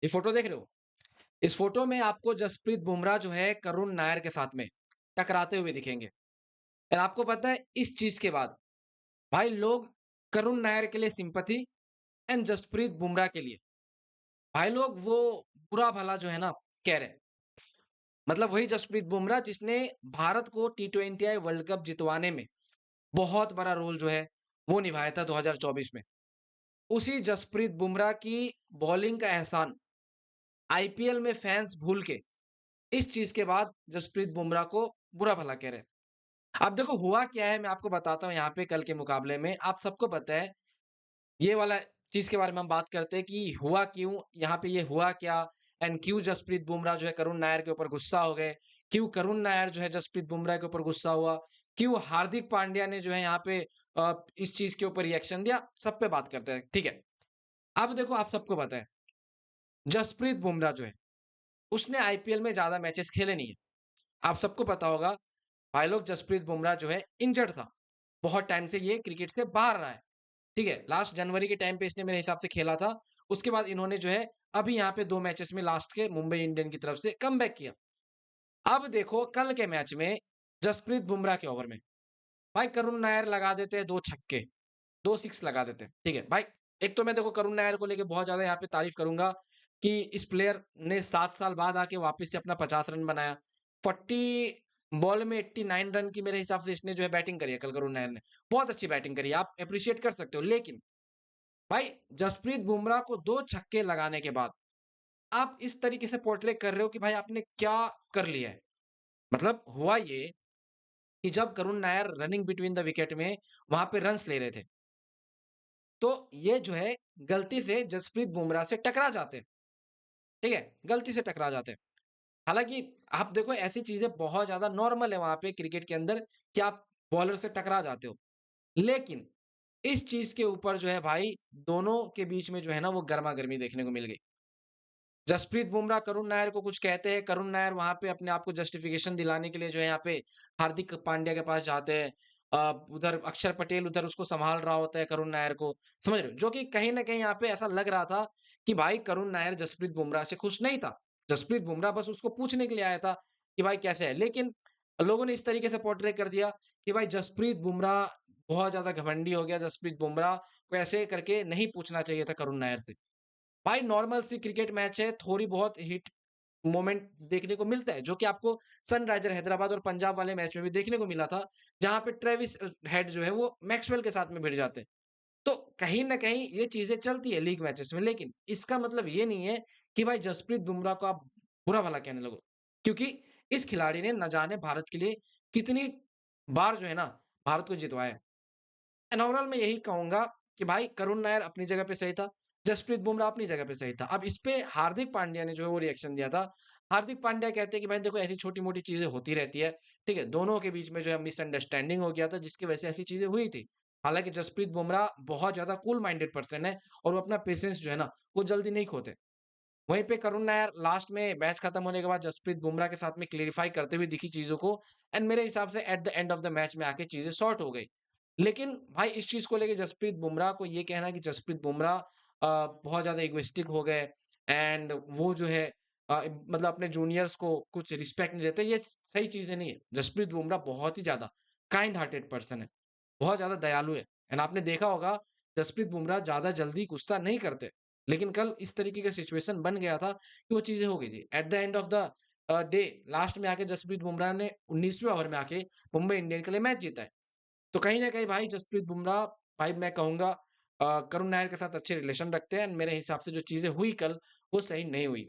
ये फ़ोटो देख रहे हो? इस फ़ोटो में आपको जसप्रीत बुमराह जो है करुण नायर के साथ में टकराते हुए दिखेंगे। और आपको पता है इस चीज़ के बाद भाई लोग करुण नायर के लिए सिम्पैथी एंड जसप्रीत बुमराह के लिए भाई लोग वो बुरा-भला जो है ना कह रहे हैं। मतलब वही जसप्रीत बुमराह जिसने भारत को टी20 वर्ल्ड कप जितवाने में बहुत बड़ा रोल जो है वो निभाया था 2024 में। उसी जसप्रीत बुमराह की बॉलिंग का एहसान आईपीएल में फैन्स भूल के इस चीज़ के बाद जसप्रीत बुमराह को बुरा-भला कह रहे हैं। अब देखो हुआ क्या है मैं आपको बताता हूँ यहाँ पे कल के मुकाबले में। आप सबको पता है ये वाला चीज़ के बारे में हम बात करते हैं कि हुआ क्यों? यहाँ पे ये हुआ क्या? एंड क्यों जसप्रीत बुमराह जो है करुण नायर के ऊपर गुस्सा हो गए? क्यों करुण नायर जो है जसप्रीत बुमराह के ऊपर गुस्सा हुआ? क्यों हार्दिक पांड्या ने जो है यहाँ पे इस चीज़ के ऊपर रिएक्शन दिया? सब पे बात करते हैं, ठीक है। अब देखो आप सबको पता है, जसप्रीत बुमराह जो है, उसने आईपीएल में ज़्यादा मैचेस खेले नहीं है। आप सबको पता होगा, भाई लोग जसप्रीत बुमराह जो है इंजर्ड था। बहुत टाइम से ये क्रिकेट से बाहर रहा है। ठीक है, लास्ट जनवरी के टाइम पे इसने मेरे हिसाब से खेला था। उसके बाद इन्होंने जो है अभी यहाँ पे 2 मैचेस में लास्ट के मुंबई इंडियन की तरफ से कमबैक किया। अब देखो कल के मैच में जसप्रीत बुमराह के ओवर में भाई करुण नायर लगा देते हैं 2 छक्के, 2 सिक्स लगा देते हैं। ठीक है, भाई एक तो मैं देखो करुण नायर को लेके बहुत ज़्यादा यहाँ पे तारीफ़ करूँगा कि इस प्लेयर ने 7 साल बाद आके वापस से अपना 50 रन बनाया। 40 बॉल में 89 रन की मेरे हिसाब से इसने जो है बैटिंग करी है कल करुण नायर ने। बहुत अच्छी बैटिंग करी है, आप एप्रिशिएट कर सकते हो। लेकिन भाई जसप्रीत बुमराह को 2 छक्के लगाने के बाद आप इस तरीके से पोर्ट्रे कर रहे हो कि भाई आपने क्या कर लिया है? मतलब हुआ ये कि जब Karun Nair running between the wicket में वहाँ पे रन्स ले रहे थे, तो ये जो है गलती से जसप्रीत बुमराह से टकरा जाते हैं, ठीक है? गलती से टकरा जाते हैं। हालाँकि आप देखो ऐसी चीज़ें बहुत ज़्यादा नॉर्मल है वहाँ पे क्रिकेट के अंदर कि आप बॉलर से टकरा जाते हो। लेकिन इस चीज़ के ऊपर जो है भाई दोनों के बीच में जो है ना वो गरमा-गरमी देखने को मिल गई। जसप्रीत बुमराह करुण नायर को कुछ कहते हैं, करुण नायर वहाँ पे अपने आप को जस्टिफिकेशन दिलाने के लिए जो है यहाँ पे हार्दिक पांड्या के पास जाते हैं। उधर अक्षर पटेल उधर उसको सँभाल रहा होता है करुण नायर को, समझ रहे हो? जो कि कहीं न कहीं यहाँ पे ऐसा लग रहा था कि भाई करुण नायर जसप्रीत बुमराह से खुश नहीं था। जसप्रीत बुमराह बस उसको पूछने के लिए आया था कि भाई कैसे है? लेकिन लोगों ने इस तरीके से पोर्ट्रे कर दिया कि भाई जसप्रीत बुमराह बहुत ज़्यादा घमंडी हो गया, जसप्रीत बुमराह को ऐसे करके नहीं पूछना चाहिए था करुण नायर से। भाई नॉर्मल सी क्रिकेट मैच है, थोड़ी बहुत हिट मोमेंट देखने को मिलता है, जो कि आपको सनराइज़र हैदराबाद और पंजाब वाले मैच में भी देखने को मिला था, जहाँ पे ट्रेविस हेड जो है वो मैक्सवेल के साथ में भिड़ जाते हैं। तो कहीं न कहीं ये चीज़ें चलती है लीग मैचेस में, लेकिन इसका मतलब ये नहीं है कि भाई जसप्रीत बुमराह को आप बुरा-भला कहने लगो। क्योंकि इस खिलाड़ी ने न जाने भारत के लिए कितनी बार जो है ना, भारत को जितवाया है। एंड ओवरऑल मैं यही कहूँगा कि भाई करुण नायर अपनी जगह पे सही था, जसप्रीत बुमराह अपनी जगह पे सही था। अब इस पे हार्दिक पांड्या ने जो है वो रिएक्शन दिया था। हार्दिक पांड्या कहते हैं कि भाई देखो ऐसी छोटी-मोटी चीज़ें होती रहती है, ठीक है? दोनों के बीच में जो है मिसअंडरस्टैंडिंग हो गया था जिसकी वजह से ऐसी चीज़ें हुई थी। हालाँकि जसप्रीत बुमराह बहुत ज़्यादा कूल माइंडेड पर्सन है और वो अपना पेशेंस जो है ना, वो जल्दी नहीं खोते। वहीं पे करुण नायर लास्ट में मैच खत्म होने के बाद जसप्रीत बुमराह के साथ में क्लैरिफाई करते हुए दिखी चीज़ों को एंड मेरे हिसाब से at the end of the match में आके चीज़ें सॉर्ट हो गई। लेकिन भाई इस चीज़ को लेके जसप्रीत बुमराह को ये कहना कि जसप्रीत बुमराह बहुत ज़्यादा इगोइस्टिक हो गए एंड वो जो है मतलब अपने जूनियर्स को कुछ रिस्पेक्ट नहीं देते, ये सही चीज़ें नहीं है। जसप्रीत बुमराह बहुत ही ज़्यादा काइंड हार्टेड पर्सन है, बहुत ज़्यादा दयालु है एंड आपने देखा होगा जसप्रीत बुमराह ज़्यादा जल्दी गुस्सा नहीं करते। लेकिन कल इस तरीके का सिचुएशन बन गया था कि वो चीज़ें हो गई थी। At the end of the day last में आके जसप्रीत बुमराह ने 19वें ओवर में आके मुंबई इंडियन के लिए मैच जीता है। तो कहीं न कहीं भाई जसप्रीत बुमराह भाई मैं कहूँगा करुण नायर के साथ अच्छे रिलेशन रखते हैं एंड मेरे हिसाब से जो चीज़ें हुई कल, वो सही नहीं हुई थी।